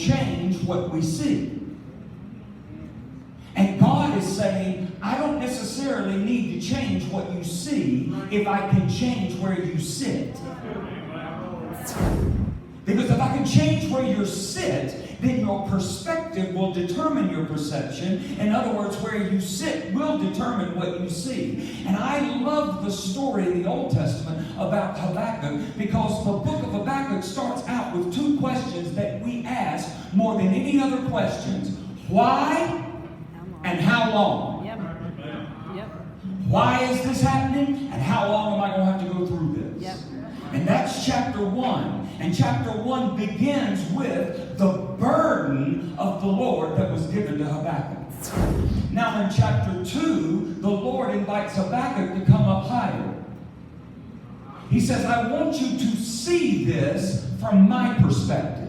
change what we see. And God is saying, I don't necessarily need to change what you see if I can change where you sit. Because if I can change where you sit, then your perspective will determine your perception. In other words, where you sit will determine what you see. And I love the story in the Old Testament about Habakkuk, because the book of Habakkuk starts out with two questions that we ask more than any other questions. Why and how long? Why is this happening? And how long am I going to have to go through this? And that's chapter 1. And chapter 1 begins with the burden of the Lord that was given to Habakkuk. Now in chapter 2, the Lord invites Habakkuk to come up higher. He says, I want you to see this from my perspective.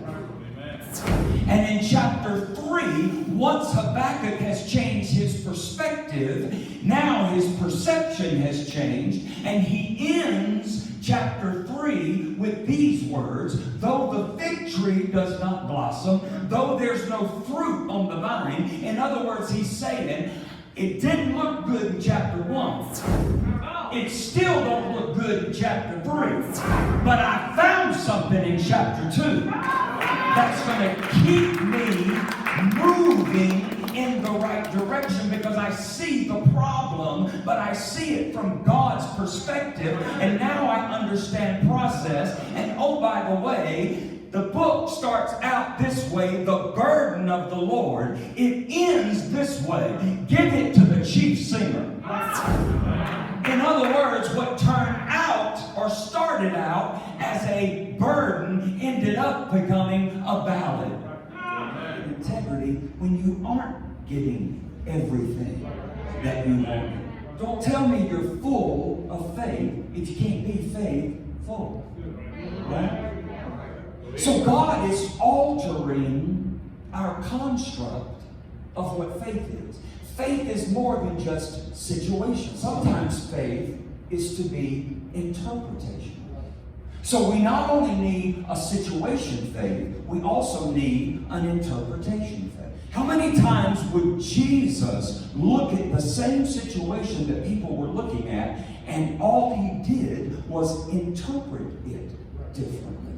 And in chapter 3, once Habakkuk has changed his perspective, now his perception has changed, and he ends chapter 3 with these words, though the fig tree does not blossom, though there's no fruit on the vine. In other words, he's saying, it didn't look good in chapter 1. It still don't look good in chapter 3. But I found something in chapter 2 that's going to keep me moving in the right direction, because I see the problem, but I see it from God's perspective, and now I understand process. And oh, by the way, the book starts out this way, the burden of the Lord. It ends this way, give it to the chief singer. In other words, what turned out or started out as a burden ended up becoming a ballad. Integrity, when you aren't getting everything that you want. Don't tell me you're full of faith if you can't be faithful. Right? So God is altering our construct of what faith is. Faith is more than just situation. Sometimes faith is to be interpretation. So we not only need a situation faith, we also need an interpretation faith. How many times would Jesus look at the same situation that people were looking at, and all he did was interpret it differently?